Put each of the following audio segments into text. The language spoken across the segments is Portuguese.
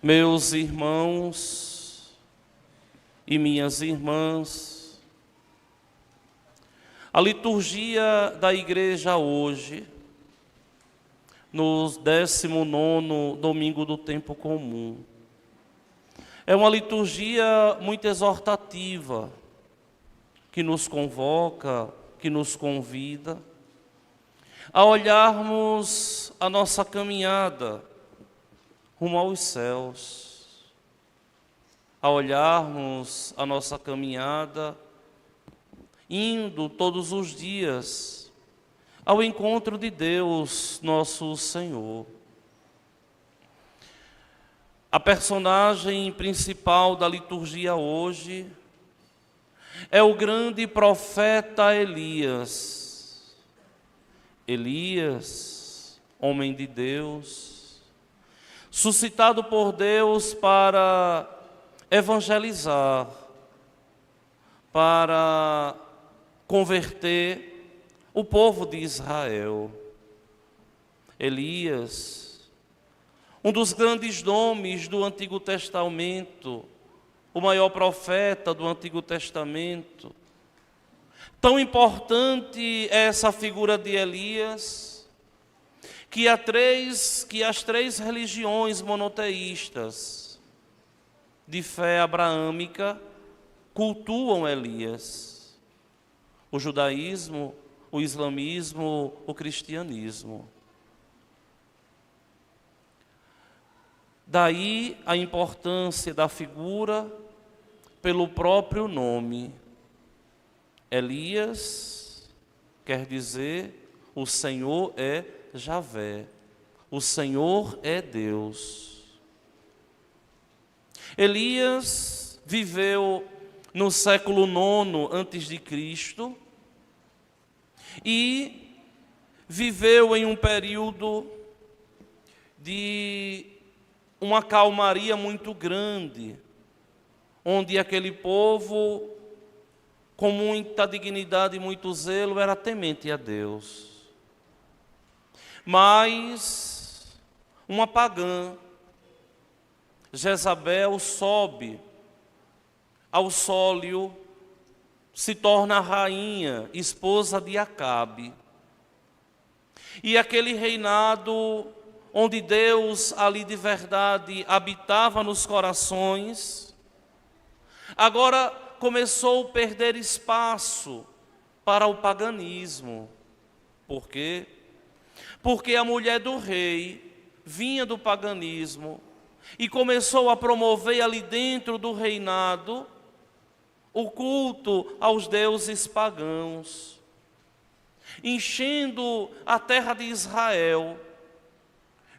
Meus irmãos e minhas irmãs, a liturgia da igreja hoje, no 19º domingo do tempo comum, é uma liturgia muito exortativa, que nos convoca, que nos convida a olharmos a nossa caminhada rumo aos céus, a olharmos a nossa caminhada indo todos os dias ao encontro de Deus, nosso Senhor. A personagem principal da liturgia hoje é o grande profeta Elias. Elias, homem de Deus, suscitado por Deus para evangelizar, para converter o povo de Israel. Elias, um dos grandes nomes do Antigo Testamento, o maior profeta do Antigo Testamento. Tão importante é essa figura de Elias, que as três religiões monoteístas de fé abraâmica cultuam Elias: o judaísmo, o islamismo, o cristianismo. Daí a importância da figura pelo próprio nome. Elias quer dizer o Senhor é Javé, o Senhor é Deus. Elias viveu no século IX a.C. e viveu em um período de uma calmaria muito grande, onde aquele povo, com muita dignidade e muito zelo, era temente a Deus. Mas uma pagã, Jezabel, sobe ao sólio, se torna rainha, esposa de Acabe. E aquele reinado onde Deus ali de verdade habitava nos corações, agora começou a perder espaço para o paganismo. Por quê? Porque a mulher do rei vinha do paganismo e começou a promover ali dentro do reinado o culto aos deuses pagãos, enchendo a terra de Israel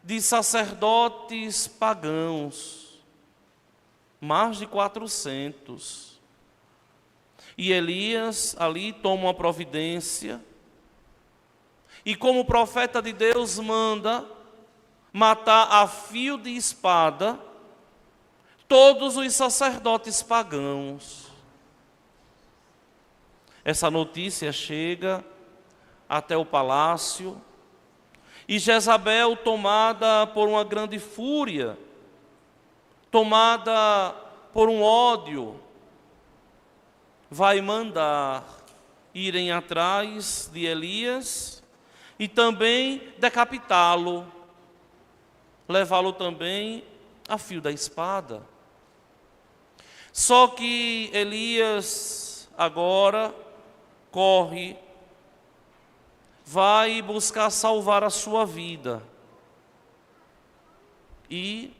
de sacerdotes pagãos, mais de 400. E Elias ali toma uma providência, e como profeta de Deus manda matar a fio de espada todos os sacerdotes pagãos. Essa notícia chega até o palácio, e Jezabel, tomada por uma grande fúria, tomada por um ódio, vai mandar irem atrás de Elias e também decapitá-lo, levá-lo também a fio da espada. Só que Elias agora corre, vai buscar salvar a sua vida. E,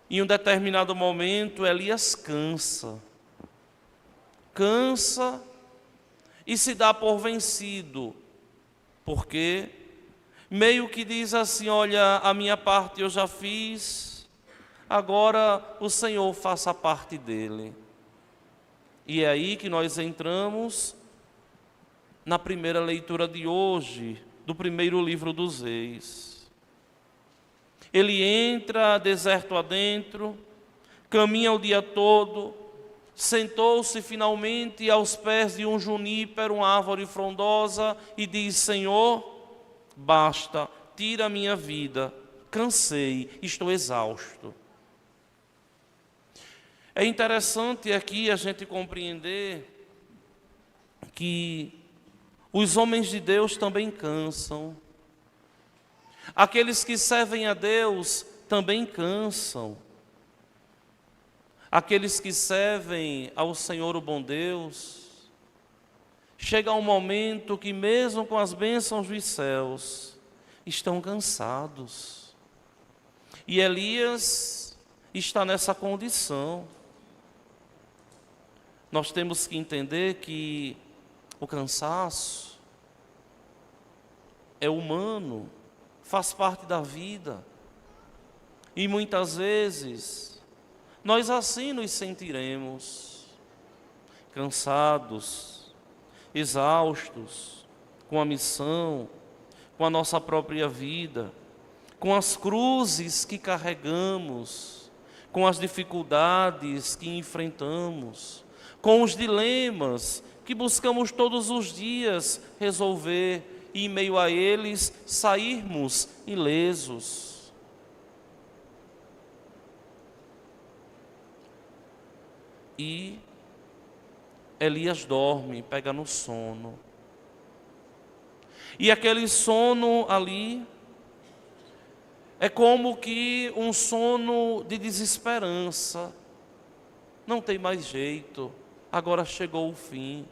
em um determinado momento, Elias cansa e se dá por vencido, porque meio que diz assim: olha, a minha parte eu já fiz, agora o Senhor faça a parte dele. E é aí que nós entramos na primeira leitura de hoje, do primeiro livro dos Reis. Ele entra deserto adentro, caminha o dia todo, sentou-se finalmente aos pés de um junípero, uma árvore frondosa, e diz: Senhor, basta, tira a minha vida, cansei, estou exausto. É interessante aqui a gente compreender que os homens de Deus também cansam. Aqueles que servem a Deus também cansam. Aqueles que servem ao Senhor o bom Deus, chega um momento que mesmo com as bênçãos dos céus, estão cansados. E Elias está nessa condição. Nós temos que entender que o cansaço é humano, faz parte da vida. E muitas vezes, nós assim nos sentiremos, cansados, exaustos, com a missão, com a nossa própria vida, com as cruzes que carregamos, com as dificuldades que enfrentamos, com os dilemas que buscamos todos os dias resolver e, em meio a eles, sairmos ilesos. E Elias dorme, pega no sono. E aquele sono ali é como que um sono de desesperança. Não tem mais jeito, agora chegou o fim.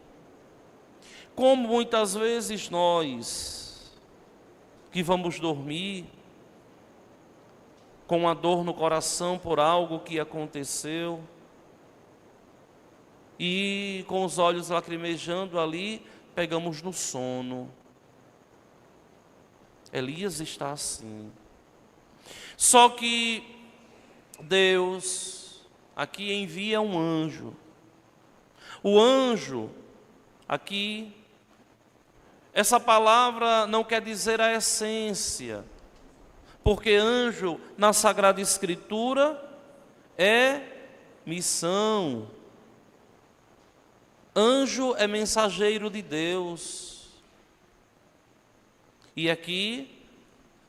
Como muitas vezes nós, que vamos dormir, com a dor no coração por algo que aconteceu, e com os olhos lacrimejando ali, pegamos no sono. Elias está assim. Só que Deus aqui envia um anjo. O anjo, aqui, essa palavra não quer dizer a essência, porque anjo na Sagrada Escritura é missão. Anjo é mensageiro de Deus. E aqui,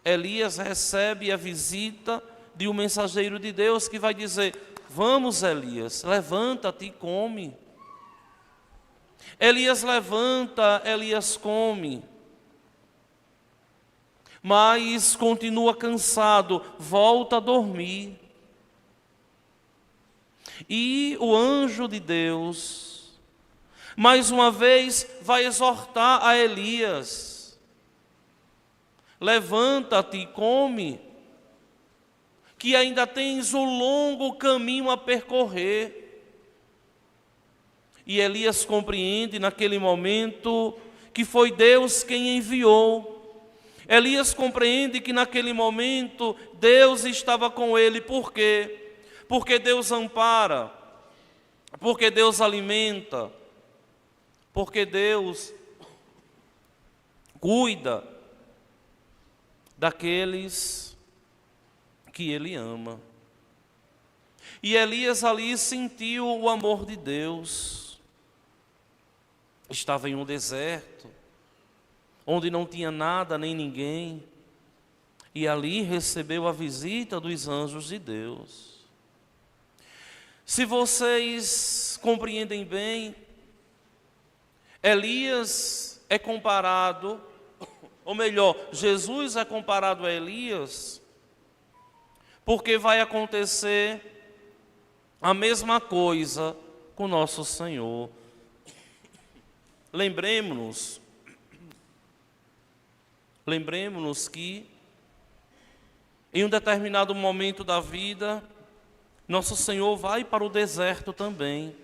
Elias recebe a visita de um mensageiro de Deus que vai dizer: vamos, Elias, levanta-te e come. Elias levanta, Elias come. Mas continua cansado, volta a dormir. E o anjo de Deus, mais uma vez, vai exortar a Elias: levanta-te e come, que ainda tens um longo caminho a percorrer. E Elias compreende naquele momento que foi Deus quem enviou. Elias compreende que naquele momento Deus estava com ele. Por quê? Porque Deus ampara, porque Deus alimenta, porque Deus cuida daqueles que Ele ama. E Elias ali sentiu o amor de Deus. Estava em um deserto, onde não tinha nada nem ninguém, e ali recebeu a visita dos anjos de Deus. Se vocês compreendem bem, Elias é comparado, ou melhor, Jesus é comparado a Elias, porque vai acontecer a mesma coisa com nosso Senhor. Lembremos-nos que em um determinado momento da vida, nosso Senhor vai para o deserto também.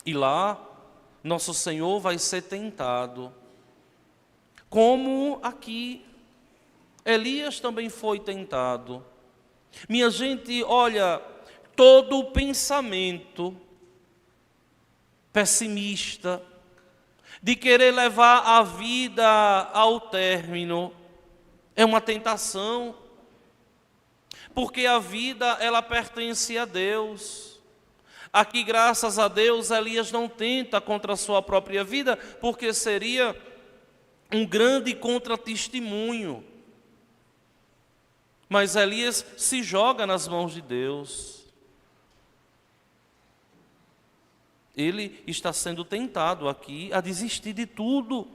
E lá, nosso Senhor vai ser tentado. Como aqui, Elias também foi tentado. Minha gente, olha, todo pensamento pessimista, de querer levar a vida ao término, é uma tentação, porque a vida, ela pertence a Deus. Aqui, graças a Deus, Elias não tenta contra a sua própria vida, porque seria um grande contratestemunho. Mas Elias se joga nas mãos de Deus. Ele está sendo tentado aqui a desistir de tudo.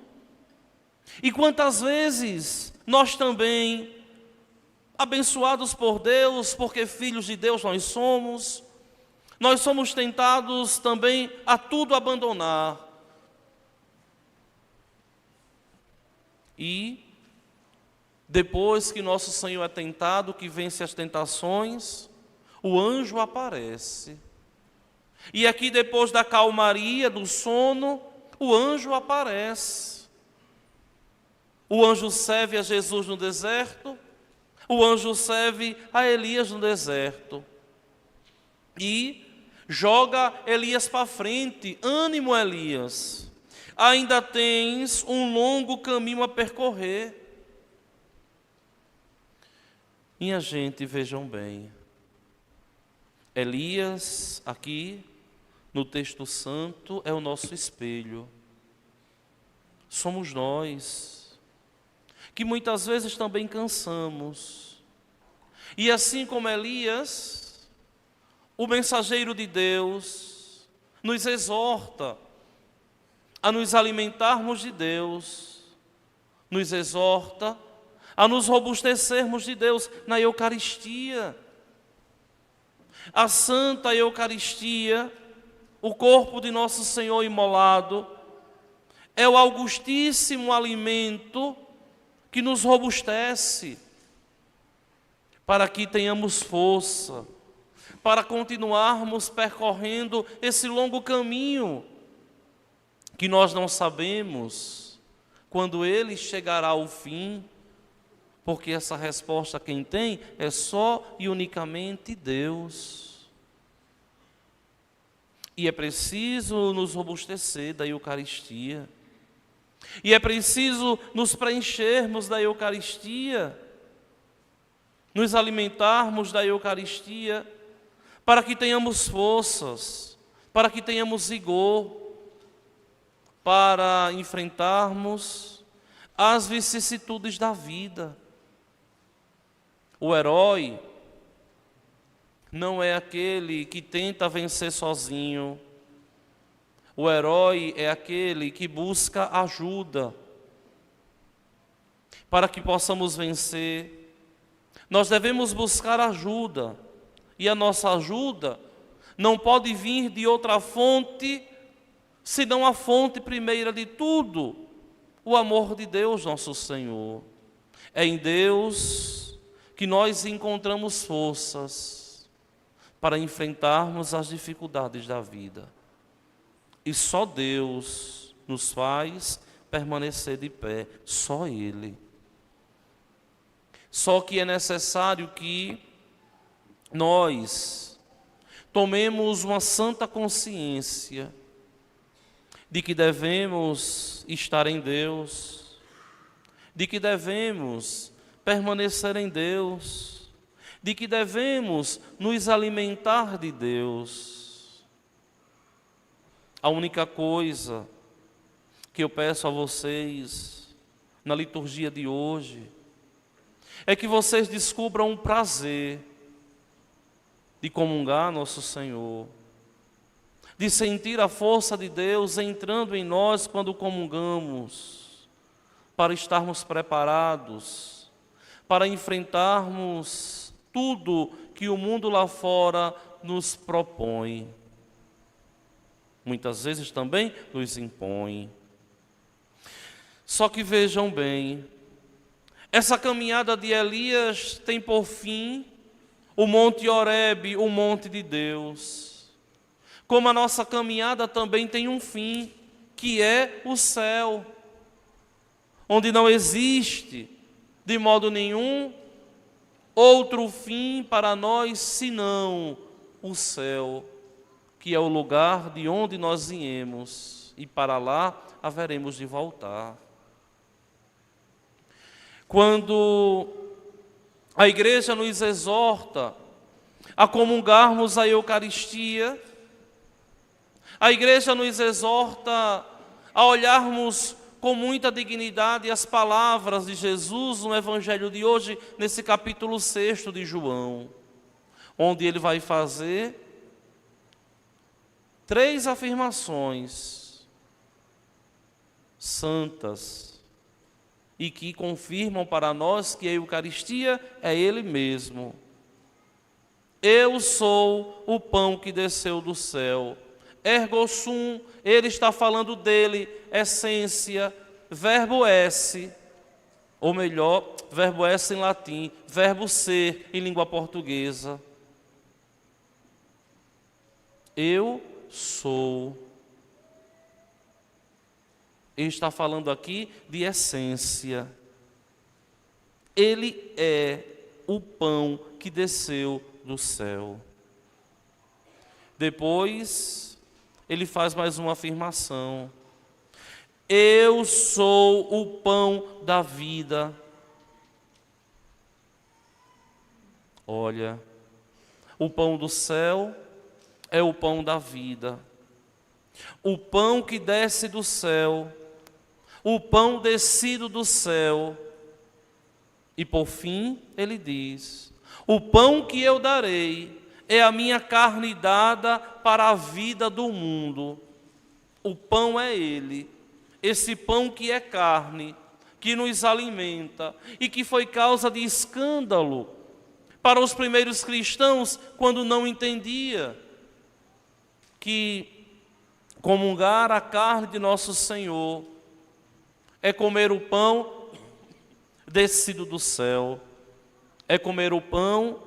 E quantas vezes nós também, abençoados por Deus, porque filhos de Deus nós somos tentados também a tudo abandonar. E depois que nosso Senhor é tentado, que vence as tentações, o anjo aparece. E aqui depois da calmaria, do sono, o anjo aparece. O anjo serve a Jesus no deserto, o anjo serve a Elias no deserto. E joga Elias para frente. Ânimo, Elias, ainda tens um longo caminho a percorrer. Minha gente, vejam bem, Elias, aqui no texto santo, é o nosso espelho. Somos nós, que muitas vezes também cansamos. E assim como Elias, o mensageiro de Deus nos exorta a nos alimentarmos de Deus, nos exorta a nos robustecermos de Deus na Eucaristia. A Santa Eucaristia, o corpo de nosso Senhor imolado, é o augustíssimo alimento que nos robustece, para que tenhamos força, para continuarmos percorrendo esse longo caminho, que nós não sabemos quando ele chegará ao fim, porque essa resposta quem tem é só e unicamente Deus. E é preciso nos robustecer da Eucaristia. E é preciso nos preenchermos da Eucaristia, nos alimentarmos da Eucaristia, para que tenhamos forças, para que tenhamos vigor, para enfrentarmos as vicissitudes da vida. O herói não é aquele que tenta vencer sozinho. O herói é aquele que busca ajuda. Para que possamos vencer, nós devemos buscar ajuda. E a nossa ajuda não pode vir de outra fonte, senão a fonte primeira de tudo, o amor de Deus, nosso Senhor. É em Deus que nós encontramos forças para enfrentarmos as dificuldades da vida. E só Deus nos faz permanecer de pé, só Ele. Só que é necessário que nós tomemos uma santa consciência de que devemos estar em Deus, de que devemos permanecer em Deus, de que devemos nos alimentar de Deus. A única coisa que eu peço a vocês na liturgia de hoje é que vocês descubram o prazer de comungar nosso Senhor, de sentir a força de Deus entrando em nós quando comungamos, para estarmos preparados, para enfrentarmos tudo que o mundo lá fora nos propõe. Muitas vezes também nos impõe. Só que vejam bem, essa caminhada de Elias tem por fim o Monte Horebe, o monte de Deus. Como a nossa caminhada também tem um fim, que é o céu, onde não existe de modo nenhum outro fim para nós senão o céu, que é o lugar de onde nós viemos, e para lá haveremos de voltar. Quando a igreja nos exorta a comungarmos a Eucaristia, a igreja nos exorta a olharmos com muita dignidade as palavras de Jesus no Evangelho de hoje, nesse capítulo 6 de João, onde ele vai fazer 3 afirmações santas e que confirmam para nós que a Eucaristia é Ele mesmo. Eu sou o pão que desceu do céu. Ergo sum, ele está falando dele, essência, verbo esse, ou melhor, verbo esse em latim, verbo ser em língua portuguesa. Eu sou. Ele está falando aqui de essência. Ele é o pão que desceu do céu. Depois, ele faz mais uma afirmação. Eu sou o pão da vida. Olha, o pão do céu é o pão da vida. O pão que desce do céu, o pão descido do céu. E por fim, ele diz: o pão que eu darei é a minha carne dada para a vida do mundo. O pão é Ele, esse pão que é carne, que nos alimenta e que foi causa de escândalo para os primeiros cristãos quando não entendia que comungar a carne de nosso Senhor é comer o pão descido do céu, é comer o pão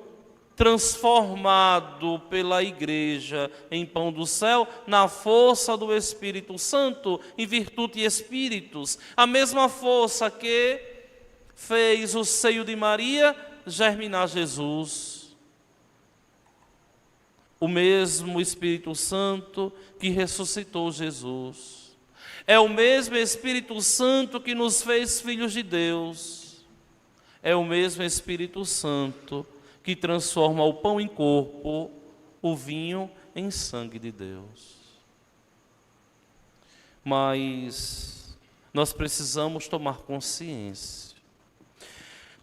transformado pela igreja em pão do céu, na força do Espírito Santo, em virtude de Espíritos, a mesma força que fez o seio de Maria germinar Jesus. O mesmo Espírito Santo que ressuscitou Jesus. É o mesmo Espírito Santo que nos fez filhos de Deus. É o mesmo Espírito Santo que transforma o pão em corpo, o vinho em sangue de Deus. Mas nós precisamos tomar consciência.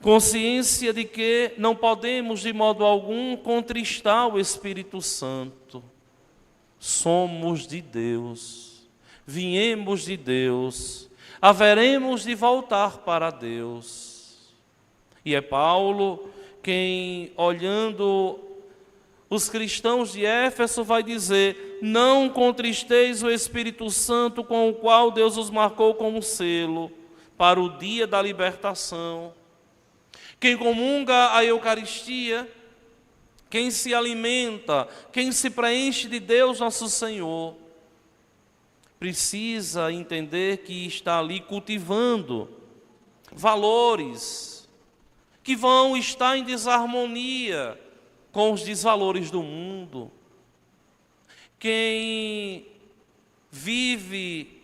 Consciência de que não podemos de modo algum contristar o Espírito Santo. Somos de Deus, viemos de Deus, haveremos de voltar para Deus. E é Paulo quem, olhando os cristãos de Éfeso, vai dizer: não contristeis o Espírito Santo, com o qual Deus os marcou como selo para o dia da libertação. Quem comunga a Eucaristia, quem se alimenta, quem se preenche de Deus nosso Senhor, precisa entender que está ali cultivando valores que vão estar em desarmonia com os desvalores do mundo. Quem vive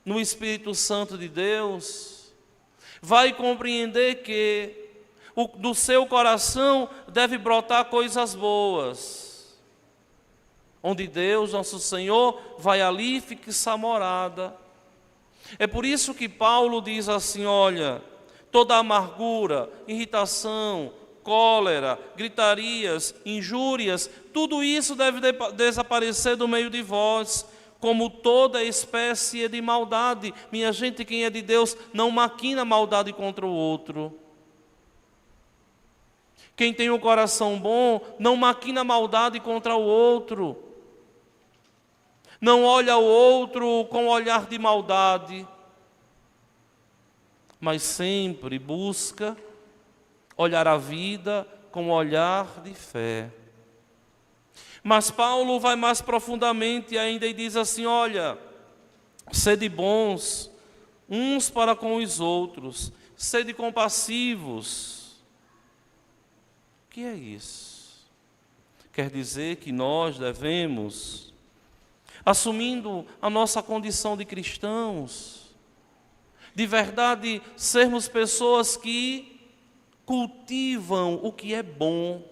no Espírito Santo de Deus vai compreender que do seu coração deve brotar coisas boas. Onde Deus, nosso Senhor, vai ali fixar morada. É por isso que Paulo diz assim: olha, toda amargura, irritação, cólera, gritarias, injúrias, tudo isso deve desaparecer do meio de vós, como toda espécie de maldade. Minha gente, quem é de Deus não maquina maldade contra o outro. Quem tem um coração bom não maquina maldade contra o outro. Não olha o outro com olhar de maldade, mas sempre busca olhar a vida com olhar de fé. Mas Paulo vai mais profundamente ainda e diz assim: olha, sede bons uns para com os outros, sede compassivos. O que é isso? Quer dizer que nós devemos, assumindo a nossa condição de cristãos, de verdade sermos pessoas que cultivam o que é bom.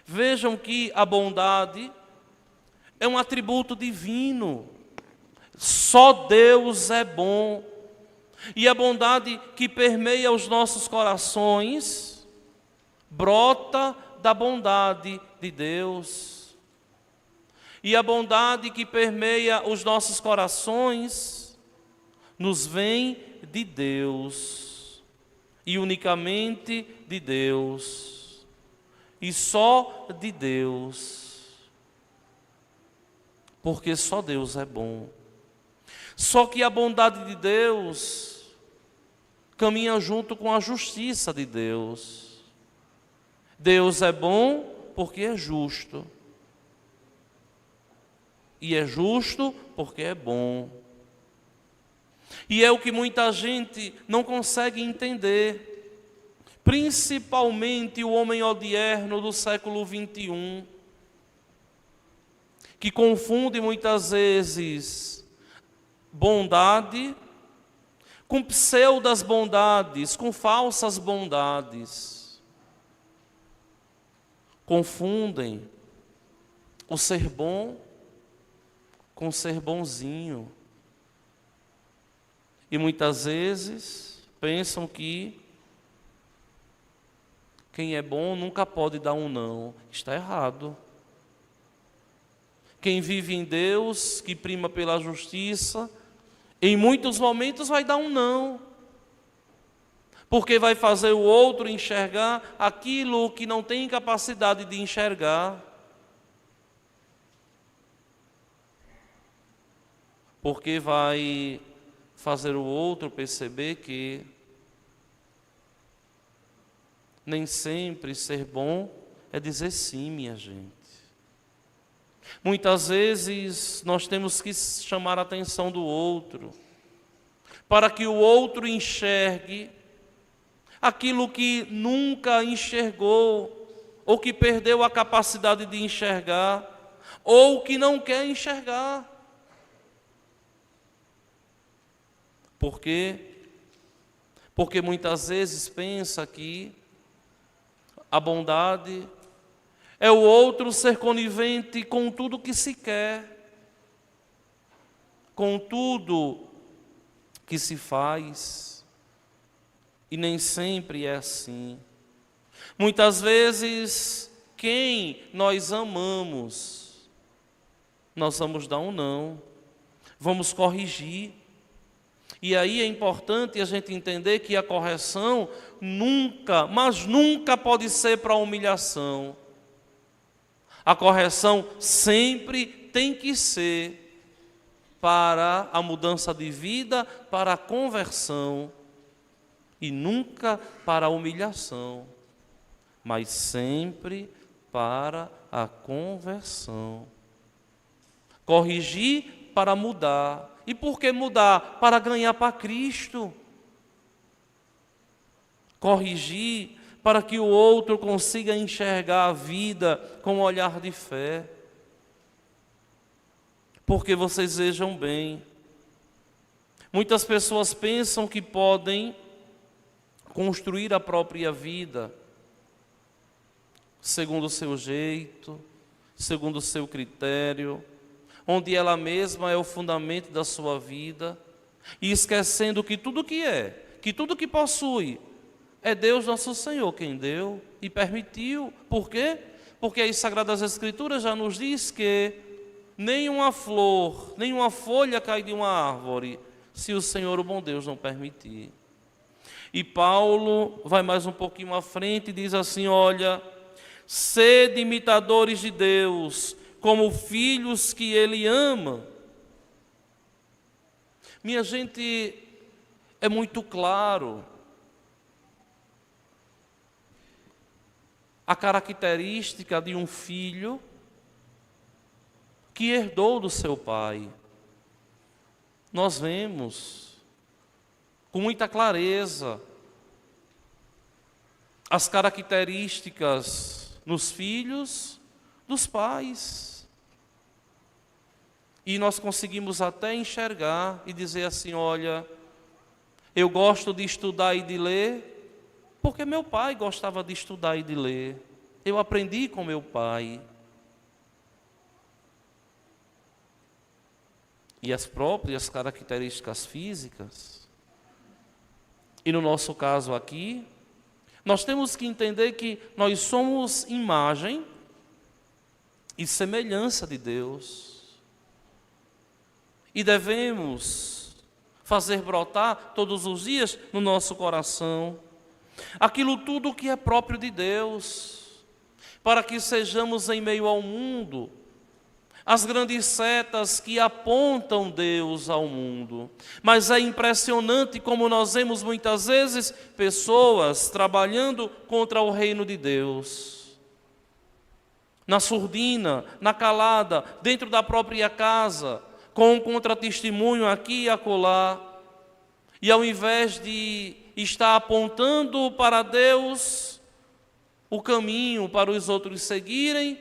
Vejam que a bondade é um atributo divino, Só Deus é bom. E a bondade que permeia os nossos corações brota da bondade de Deus. E a bondade que permeia os nossos corações nos vem de Deus. E unicamente de Deus. E só de Deus. Porque só Deus é bom. Só que a bondade de Deus caminha junto com a justiça de Deus. Deus é bom porque é justo. E é justo porque é bom. E é o que muita gente não consegue entender. Principalmente o homem odierno do século 21. Que confunde muitas vezes bondade com pseudas bondades, com falsas bondades. Confundem o ser bom com ser bonzinho. E muitas vezes pensam que quem é bom nunca pode dar um não. Está errado. Quem vive em Deus, que prima pela justiça, em muitos momentos vai dar um não. Porque vai fazer o outro enxergar aquilo que não tem capacidade de enxergar. Porque vai fazer o outro perceber que nem sempre ser bom é dizer sim, minha gente. Muitas vezes nós temos que chamar a atenção do outro, para que o outro enxergue aquilo que nunca enxergou, ou que perdeu a capacidade de enxergar, ou que não quer enxergar. Por quê? Porque muitas vezes pensa que a bondade é o outro ser conivente com tudo que se quer, com tudo que se faz, e nem sempre é assim. Muitas vezes, quem nós amamos, nós vamos dar um não, vamos corrigir. E aí é importante a gente entender que a correção nunca, mas nunca pode ser para humilhação. A correção sempre tem que ser para a mudança de vida, para a conversão, e nunca para a humilhação, mas sempre para a conversão. Corrigir para mudar. E por que mudar? Para ganhar para Cristo. Corrigir para que o outro consiga enxergar a vida com um olhar de fé. Porque vocês vejam bem, muitas pessoas pensam que podem construir a própria vida segundo o seu jeito, segundo o seu critério, onde ela mesma é o fundamento da sua vida, e esquecendo que tudo que é, que tudo que possui, é Deus nosso Senhor quem deu e permitiu. Por quê? Porque as Sagradas Escrituras já nos diz que nenhuma flor, nenhuma folha cai de uma árvore, se o Senhor, o bom Deus, não permitir. E Paulo vai mais um pouquinho à frente e diz assim, olha, sede imitadores de Deus, como filhos que Ele ama. Minha gente, é muito claro a característica de um filho que herdou do seu pai. Nós vemos com muita clareza as características nos filhos dos pais. E nós conseguimos até enxergar e dizer assim, olha, eu gosto de estudar e de ler, porque meu pai gostava de estudar e de ler. Eu aprendi com meu pai. e as próprias características físicas. E no nosso caso aqui, nós temos que entender que nós somos imagem e semelhança de Deus. E devemos fazer brotar todos os dias no nosso coração aquilo tudo que é próprio de Deus, para que sejamos em meio ao mundo as grandes setas que apontam Deus ao mundo. Mas é impressionante como nós vemos muitas vezes pessoas trabalhando contra o reino de Deus. Na surdina, na calada, dentro da própria casa, com um contratestemunho aqui e acolá. E ao invés de estar apontando para Deus o caminho para os outros seguirem,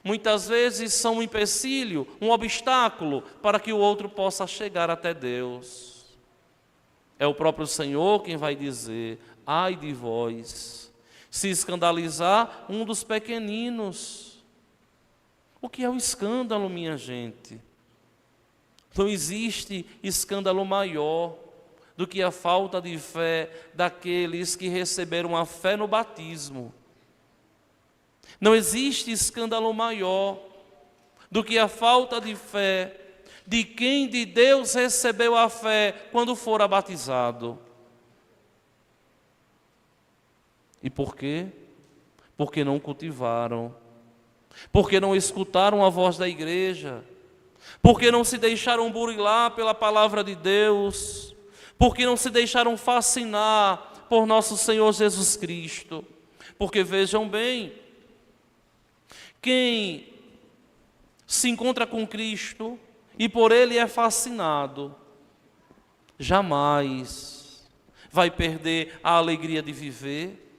muitas vezes são um empecilho, um obstáculo para que o outro possa chegar até Deus. É o próprio Senhor quem vai dizer: ai de vós, se escandalizar um dos pequeninos. O que é o escândalo, minha gente? Não existe escândalo maior do que a falta de fé daqueles que receberam a fé no batismo. Não existe escândalo maior do que a falta de fé de quem de Deus recebeu a fé quando fora batizado. E por quê? Porque não cultivaram, porque não escutaram a voz da igreja, porque não se deixaram burilar pela palavra de Deus, porque não se deixaram fascinar por nosso Senhor Jesus Cristo. Porque vejam bem, quem se encontra com Cristo e por Ele é fascinado, jamais vai perder a alegria de viver,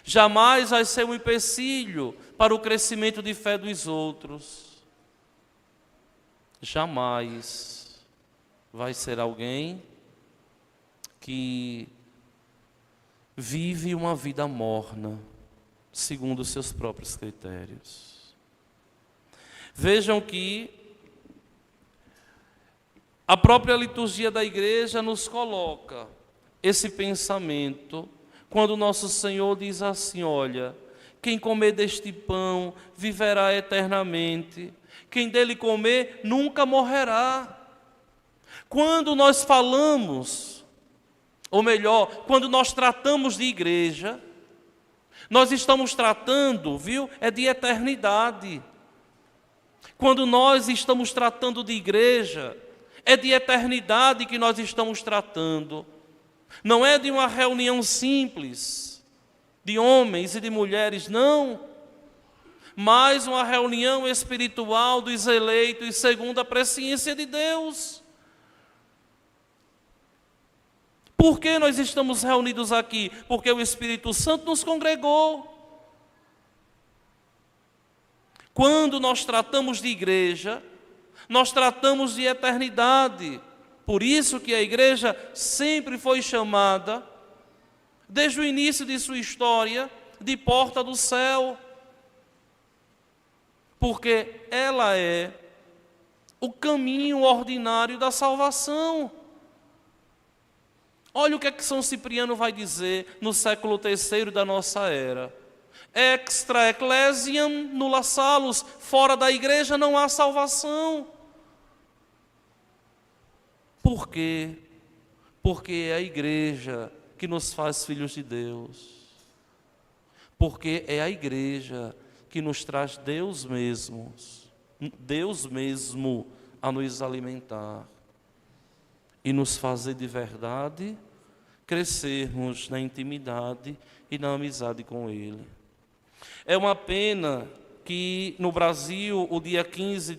jamais vai ser um empecilho para o crescimento de fé dos outros, jamais vai ser alguém que vive uma vida morna, segundo os seus próprios critérios. Vejam que a própria liturgia da igreja nos coloca esse pensamento, quando nosso Senhor diz assim: olha, quem comer deste pão viverá eternamente, quem dele comer nunca morrerá. Quando nós falamos, ou melhor, quando nós tratamos de igreja, nós estamos tratando, é de eternidade. Quando nós estamos tratando de igreja, é de eternidade que nós estamos tratando. Não é de uma reunião simples, de homens e de mulheres, não. Mas uma reunião espiritual dos eleitos segundo a presciência de Deus. Por que nós estamos reunidos aqui? Porque o Espírito Santo nos congregou. Quando nós tratamos de igreja, nós tratamos de eternidade. Por isso que a igreja sempre foi chamada, desde o início de sua história, de porta do céu. Porque ela é o caminho ordinário da salvação. Olha o que é que São Cipriano vai dizer no século III da nossa era. Extra ecclesiam nulla salus, fora da igreja não há salvação. Por quê? Porque é a igreja que nos faz filhos de Deus. Porque é a igreja que nos traz Deus mesmo a nos alimentar e nos fazer de verdade crescermos na intimidade e na amizade com Ele. É uma pena que no Brasil o dia 15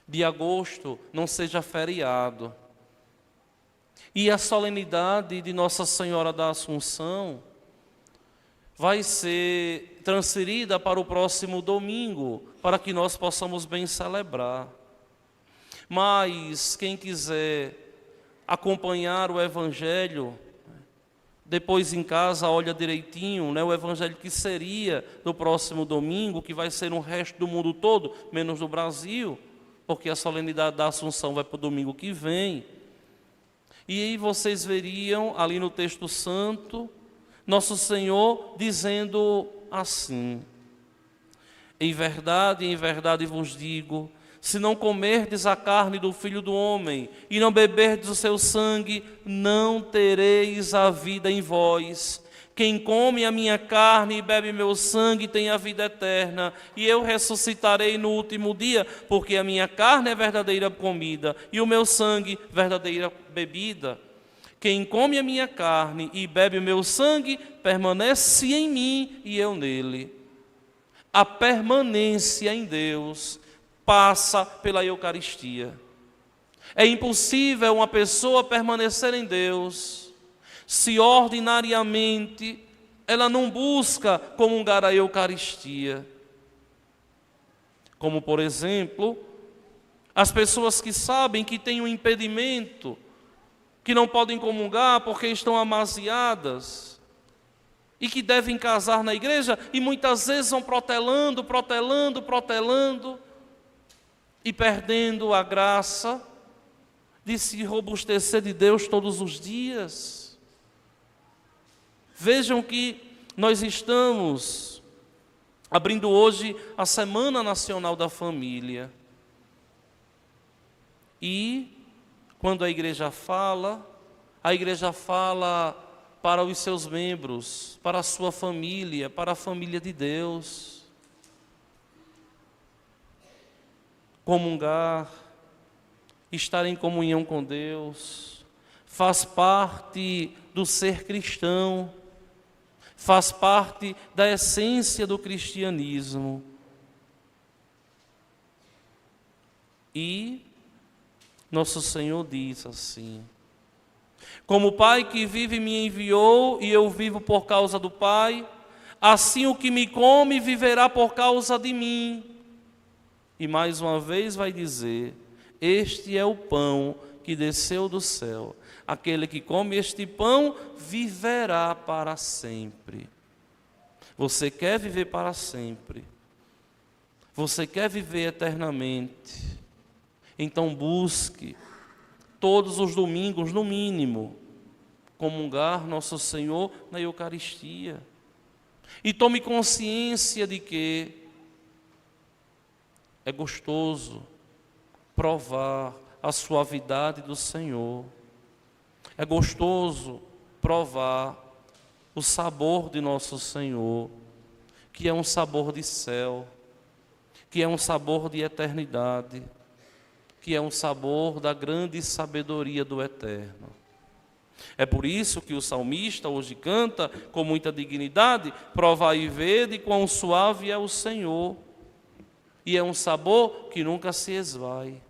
de agosto não seja feriado. E a solenidade de Nossa Senhora da Assunção vai ser transferida para o próximo domingo, para que nós possamos bem celebrar. Mas quem quiser acompanhar o Evangelho, depois em casa olha direitinho, o Evangelho que seria do próximo domingo, que vai ser no resto do mundo todo, menos no Brasil, porque a solenidade da Assunção vai para o domingo que vem. E aí vocês veriam ali no texto santo, Nosso Senhor dizendo assim: em verdade vos digo, se não comerdes a carne do Filho do Homem e não beberdes o seu sangue, não tereis a vida em vós. Quem come a minha carne e bebe meu sangue tem a vida eterna, e eu ressuscitarei no último dia, porque a minha carne é verdadeira comida e o meu sangue verdadeira bebida. Quem come a minha carne e bebe o meu sangue permanece em mim e eu nele. A permanência em Deus passa pela Eucaristia. É impossível uma pessoa permanecer em Deus se ordinariamente ela não busca comungar a Eucaristia. Como, por exemplo, as pessoas que sabem que têm um impedimento, que não podem comungar porque estão amasiadas, e que devem casar na igreja, e muitas vezes vão protelando, e perdendo a graça de se robustecer de Deus todos os dias. Vejam que nós estamos abrindo hoje a Semana Nacional da Família. E quando a igreja fala para os seus membros, para a sua família, para a família de Deus. Comungar, estar em comunhão com Deus, faz parte do ser cristão, faz parte da essência do cristianismo. E Nosso Senhor diz assim: como o Pai que vive me enviou e eu vivo por causa do Pai, assim o que me come viverá por causa de mim. E mais uma vez vai dizer: este é o pão que desceu do céu. Aquele que come este pão viverá para sempre. Você quer viver para sempre? Você quer viver eternamente? Então busque todos os domingos, no mínimo, comungar Nosso Senhor na Eucaristia. E tome consciência de que é gostoso provar a suavidade do Senhor. É gostoso provar o sabor de Nosso Senhor, que é um sabor de céu, que é um sabor de eternidade, que é um sabor da grande sabedoria do Eterno. É por isso que o salmista hoje canta com muita dignidade: provai e vede quão suave é o Senhor. E é um sabor que nunca se esvai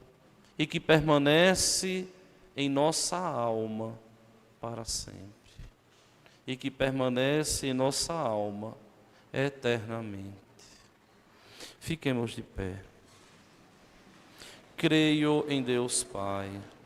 e que permanece em nossa alma para sempre. E que permanece em nossa alma eternamente. Fiquemos de pé. Creio em Deus Pai,